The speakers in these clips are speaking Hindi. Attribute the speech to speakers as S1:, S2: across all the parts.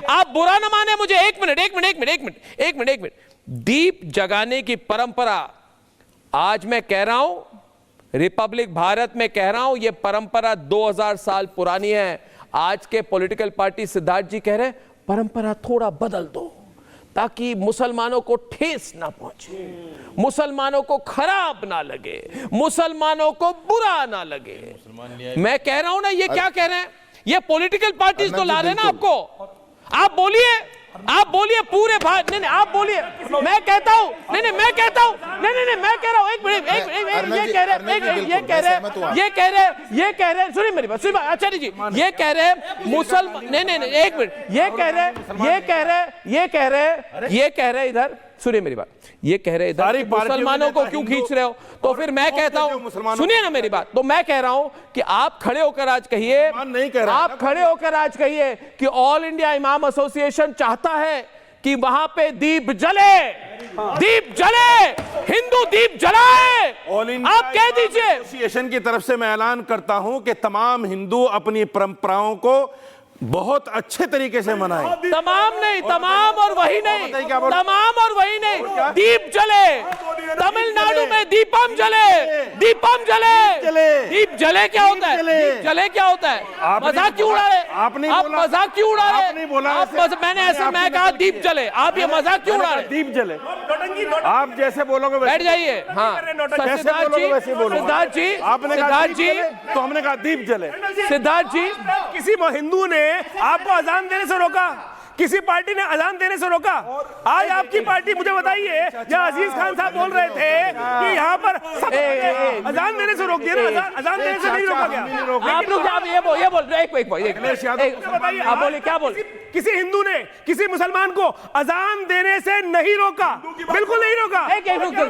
S1: आप बुरा ना माने मुझे। एक मिनट। दीप जगाने की परंपरा आज मैं कह रहा हूं, रिपब्लिक भारत में कह रहा हूं, यह परंपरा 2000 साल पुरानी है। आज के पॉलिटिकल पार्टी सिद्धार्थ जी कह रहे हैं परंपरा थोड़ा बदल दो ताकि मुसलमानों को ठेस ना पहुंचे, मुसलमानों को खराब ना लगे, मुसलमानों को बुरा ना लगे। मैं कह रहा हूं ना, ये क्या कह रहे हैं, ये पॉलिटिकल पार्टीज तो ला रहे हैं ना आपको। आप बोलिए पूरे भारत। नहीं, आप बोलिए, मैं कहता हूं। नहीं, मैं कहता हूं। नहीं, मैं कह रहा हूं। एक मिनट, ये कह रहे हैं, सुनिए मेरी बात, सुनिए आचार्य जी, ये कह रहे हैं मुसलमान। नहीं, एक मिनट, ये कह रहे इधर, सुनिए मेरी बात, ये कह रहे इधर मुसलमानों को क्यों खींच रहे हो, तो फिर मैं कहता हूं, सुनिए ना मेरी बात, तो मैं कह रहा हूं कि आप खड़े होकर आज कहिए, आप खड़े होकर आज कहिए कि ऑल इंडिया इमाम एसोसिएशन चाहता है कि वहां पे दीप जले, हिंदू दीप जलाए। आप कह दीजिए।
S2: एसोसिएशन की तरफ से मैं ऐलान करता हूं कि तमाम हिंदू अपनी परंपराओं को बहुत अच्छे तरीके से मनाएं।
S1: तमाम और वही नहीं, दीप जले, तमिलनाडु में दीपम जले। दीप जले क्या होता है? जले क्या होता है? मजाक क्यों उड़ा रहे? आप मजाक क्यों उड़ा रहे? मैंने ऐसा मैं कहा दीप जले, आप ये मजाक क्यों उड़ा रहे?
S2: दीप जले, आप जैसे बोलोगे
S1: बैठ जाइए। हाँ, सिद्धार्थ जी,
S2: तो हमने कहा दीप जले।
S1: सिद्धार्थ जी,
S3: किसी हिंदू ने आपको अजान देने से रोका? किसी पार्टी ने अजान देने से रोका? आज आपकी पार्टी, मुझे बताइए, जहाँ अजीज खान साहब बोल रहे थे कि यहाँ पर अजान देने से रोक दिया ना, अजान देने से नहीं रोका गया।
S1: आप लोग ये बोल रहे हैं, आप बोले क्या बोल?
S3: किसी हिंदू ने किसी मुसलमान को अजान देने से नहीं रोका, बिल्कुल नहीं रोका।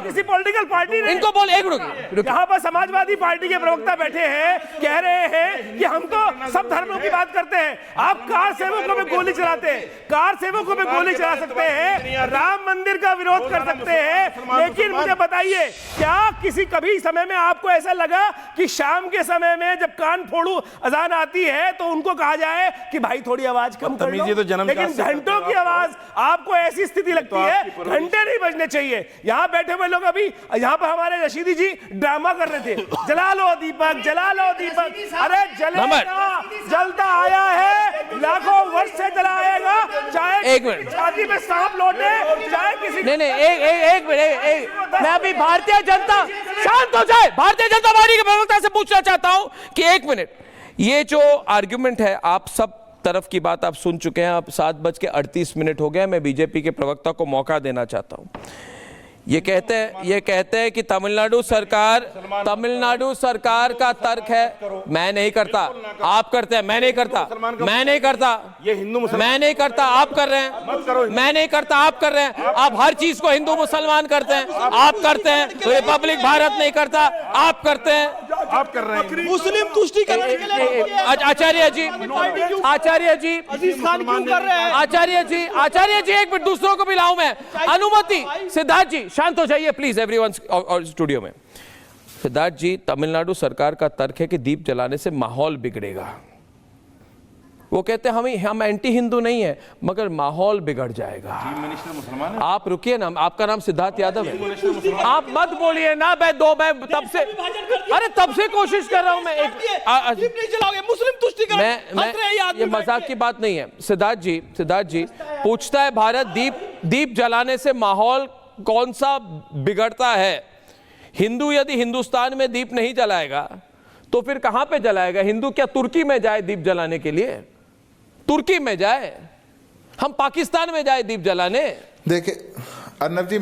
S3: किसी पॉलिटिकल पार्टी ने
S1: इनको बोल, एक रुक।
S3: यहाँ पर समाजवादी पार्टी के प्रवक्ता बैठे हैं, कह रहे हैं कि हम तो सब धर्मों की बात करते हैं। आप कार सेवकों में गोली चलाते हैं, कार सेवकों में गोली चला सकते हैं, राम मंदिर का विरोध कर सकते हैं, लेकिन मुझे बताइए, क्या किसी कभी समय में आपको ऐसा लगा कि शाम के समय में जब कान फोड़ू अजान आती है तो उनको कहा जाए कि भाई थोड़ी आवाज कम कर लो? लेकिन घंटों की आवाज आपको ऐसी स्थिति लगती है, घंटे नहीं बजने चाहिए। यहाँ बैठे हुए लोग, अभी यहाँ पर हमारे रशीदी जी ड्रामा कर रहे थे, जला लो दीपक, जला लो दीपक। अरे जलेगा, जलता आया है, लाखों वर्ष से जलाएगा, चाहे
S1: एक मिनट,
S3: छाती में सांप लौटे, चाहे किसी
S1: नहीं, एक मिनट, मैं अभी भारतीय जनता, शांत हो जाए, भारतीय जनता पार्टी के प्रवक्ता से पूछना चाहता हूं कि एक मिनट, ये जो आर्ग्यूमेंट है, आप सब तरफ की बात आप सुन चुके हैं। अब 7:38 हो गए। मैं बीजेपी के प्रवक्ता को मौका देना चाहता हूं। ये कहते हैं कि तमिलनाडु सरकार का तर्क है। मैं नहीं करता, आप करते हैं। मैं नहीं करता,
S2: ये हिंदू मुसलमान,
S1: मैं नहीं करता, आप कर रहे हैं। मैं नहीं करता, आप कर रहे हैं। आप हर चीज को हिंदू मुसलमान करते हैं, आप करते हैं। रिपब्लिक भारत नहीं करता, आप करते हैं,
S2: आप कर रहे हैं।
S3: मुस्लिम तुष्टीकरण के लिए
S1: आचार्य जी
S3: अजीज खान क्यों कर रहे हैं?
S1: आचार्य जी एक मिनट, दूसरों को भी लाऊं मैं। अनुमति, सिद्धार्थ जी शांत हो जाइए प्लीज, एवरीवन और स्टूडियो में। सिद्धार्थ जी, तमिलनाडु सरकार का तर्क है कि दीप जलाने से माहौल बिगड़ेगा। वो कहते हैं हम एंटी हिंदू नहीं है, मगर माहौल बिगड़ जाएगा।
S2: चीफ मिनिस्टर मुसलमान है।
S1: आप रुकिए ना, आपका नाम सिद्धार्थ यादव है, आप मत बोलिए ना। मैं तब से कोशिश कर रहा हूं। मैं
S3: मुस्लिम तुष्टीकरण,
S1: ये मजाक की बात नहीं है। सिद्धार्थ जी पूछता है, भारत दीप जलाने से माहौल कौन सा बिगड़ता है? हिंदू यदि हिंदुस्तान में दीप नहीं जलाएगा तो फिर कहां पे जलाएगा? हिंदू क्या तुर्की में जाए दीप जलाने के लिए? तुर्की में जाए? हम पाकिस्तान में जाए दीप जलाने?
S4: देखिए अर्नब जी,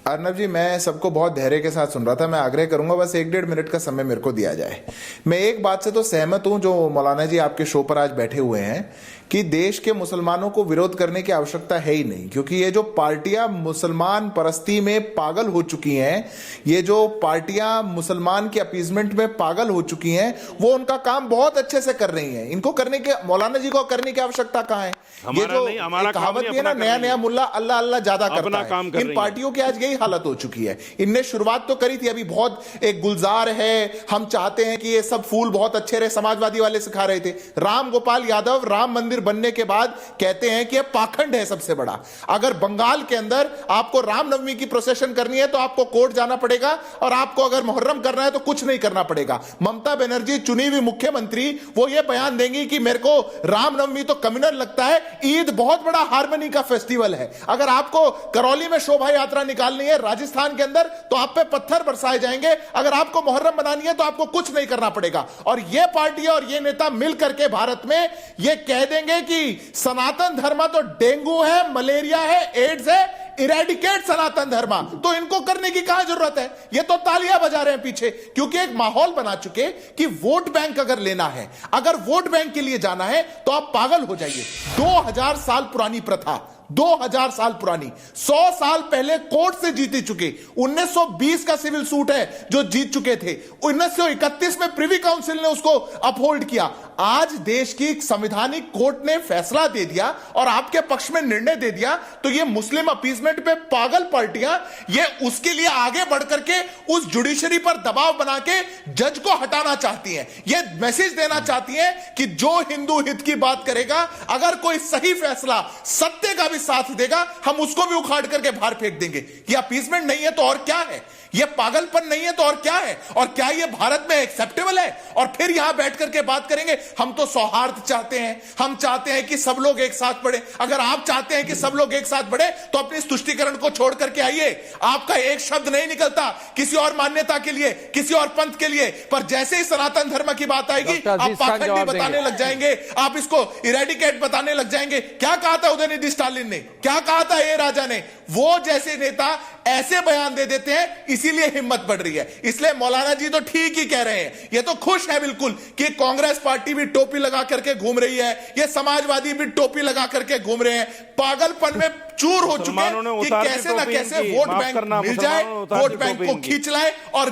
S4: अर्नब जी, मैं सबको बहुत धैर्य के साथ सुन रहा था। मैं आग्रह करूंगा बस 1-1.5 मिनट का समय मेरे को दिया जाए। मैं एक बात से तो सहमत हूं, जो मौलाना जी आपके शो पर आज बैठे हुए हैं, कि देश के मुसलमानों को विरोध करने की आवश्यकता है ही नहीं, क्योंकि ये जो पार्टियां मुसलमान परस्ती में पागल हो चुकी हैं, ये जो पार्टियां मुसलमान के अपीजमेंट में पागल हो चुकी हैं, वो उनका काम बहुत अच्छे से कर रही हैं। इनको करने के, मौलाना जी को करने की आवश्यकता कहां है? ये जो कहावत भी है ना, नया मुल्ला अल्लाह अल्लाह ज्यादा करता है, इन पार्टियों की आज यही वही हालत हो चुकी है। इनने शुरुआत तो करी थी, अभी बहुत एक गुलजार है, हम चाहते हैं कि ये सब फूल बहुत अच्छे रहे, समाजवादी वाले सिखा रहे थे। राम गोपाल यादव राम मंदिर बनने के बाद कहते हैं कि ये पाखंड है सबसे बड़ा। अगर बंगाल के अंदर आपको रामनवमी की प्रोसेशन करनी है तो आपको कोर्ट जाना पड़ेगा, और आपको अगर मुहर्रम करना है तो कुछ नहीं करना पड़ेगा। ममता बनर्जी चुनी हुई मुख्यमंत्री, वो ये बयान देंगी कि मेरे को रामनवमी तो कम्युनल लगता है, ईद बहुत बड़ा हार्मनी का फेस्टिवल है। अगर आपको करौली में शोभा यात्रा निकालनी है राजस्थान के अंदर तो आप पे पत्थर बरसाए जाएंगे। अगर आपको मुहर्रम बनानी है तो आपको कुछ नहीं करना पड़ेगा। और ये पार्टी और ये नेता मिल करके भारत में ये कह देंगे कि सनातन धर्म तो डेंगू है, मलेरिया है, एड्स है, इरेडिकेट सनातन धर्म। तो इनको करने की कहां जरूरत है? ये तो तालियां बजा रहे हैं पीछे, क्योंकि एक माहौल बना चुके कि वोट बैंक अगर लेना है, अगर वोट बैंक के लिए जाना है तो आप पागल हो जाइए। 2000 साल पुरानी प्रथा, 2000 साल पुरानी, 100 साल पहले कोर्ट से जीत चुके, 1920 का सिविल सूट है जो जीत चुके थे, 1931 में प्रिवी काउंसिल ने उसको अपहोल्ड किया। आज देश की संवैधानिक कोर्ट ने फैसला दे दिया और आपके पक्ष में निर्णय दे दिया, तो ये मुस्लिम अपीसमेंट पे पागल पार्टियां ये उसके लिए आगे बढ़ करके उस जुडिशरी पर दबाव बना के जज को हटाना चाहती हैं। ये मैसेज देना चाहती हैं कि जो हिंदू हित की बात करेगा, अगर कोई सही फैसला सत्य का भी साथ देगा, हम उसको भी उखाड़ करके बाहर फेंक देंगे। ये अपीसमेंट नहीं है तो और क्या है? ये पागलपन नहीं है तो और क्या है? और क्या ये भारत में एक्सेप्टेबल है? और फिर यहां बैठ करके बात करेंगे हम तो सौहार्द चाहते हैं, हम चाहते हैं कि सब लोग एक साथ बढ़े। अगर आप चाहते हैं कि सब लोग एक साथ बढ़े तो अपनी तुष्टीकरण को छोड़ करके आइए। आपका एक शब्द नहीं निकलता किसी और मान्यता के लिए, किसी और पंथ के लिए, पर जैसे ही सनातन धर्म की बात आएगी आप पाखंडी बताने लग जाएंगे, आप इसको इरेडिकेट बताने लग जाएंगे। क्या कहा था उदयनिधि स्टालिन ने, क्या कहा था ए राजा ने? वो जैसे नेता ऐसे बयान दे देते हैं, इसीलिए हिम्मत बढ़ रही है। इसलिए मौलाना जी तो ठीक ही कह रहे हैं, ये तो खुश है बिल्कुल कि कांग्रेस पार्टी भी टोपी लगा करके घूम रही है, ये समाजवादी भी टोपी लगा करके घूम रहे हैं। पागलपन में चूर हो चुके हैं कि कैसे ना कैसे वोट बैंक मिल जाए, वोट बैंक को खींच लाए और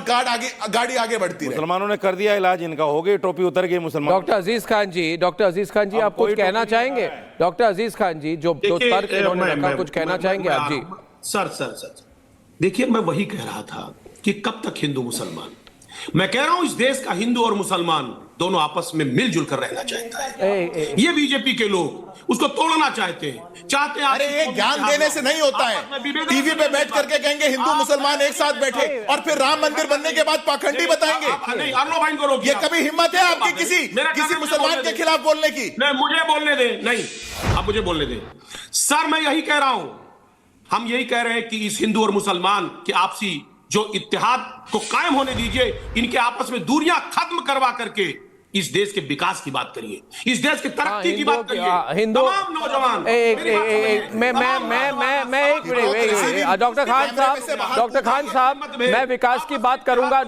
S4: गाड़ी आगे बढ़ती रहे।
S2: मुसलमानों ने कर दिया इलाज इनका, हो गई टोपी उतर गई मुसलमान।
S1: डॉक्टर अजीज खान जी आप कुछ कहना चाहेंगे? डॉक्टर अजीज खान जी जो तर्क इन्होंने रखा, कुछ कहना चाहेंगे आप जी?
S5: सर देखिए, मैं वही कह रहा था कि कब तक हिंदू मुसलमान। मैं कह रहा हूं इस देश का हिंदू और मुसलमान दोनों आपस में मिलजुल कर रहना चाहता है। ये बीजेपी के लोग उसको तोड़ना चाहते हैं।
S4: अरे ये ज्ञान देने से नहीं होता है। टीवी पे बैठ करके कहेंगे हिंदू मुसलमान एक साथ बैठे और फिर राम मंदिर बनने के बाद पाखंडी बताएंगे। ये कभी हिम्मत है आपकी किसी मुसलमान के खिलाफ बोलने की?
S5: नहीं, मुझे बोलने दे, नहीं आप मुझे बोलने दे। सर मैं यही कह रहा हूं, हम यही कह रहे हैं कि इस हिंदू और मुसलमान के आपसी जो इत्तेहाद को कायम होने दीजिए, इनके आपस में दूरियां खत्म करवा करके इस देश के विकास की बात करिए, इस देश की तरक्की की बात करिए। तमाम नौजवान
S1: मैं डॉक्टर खान साहब मैं विकास की बात करूंगा।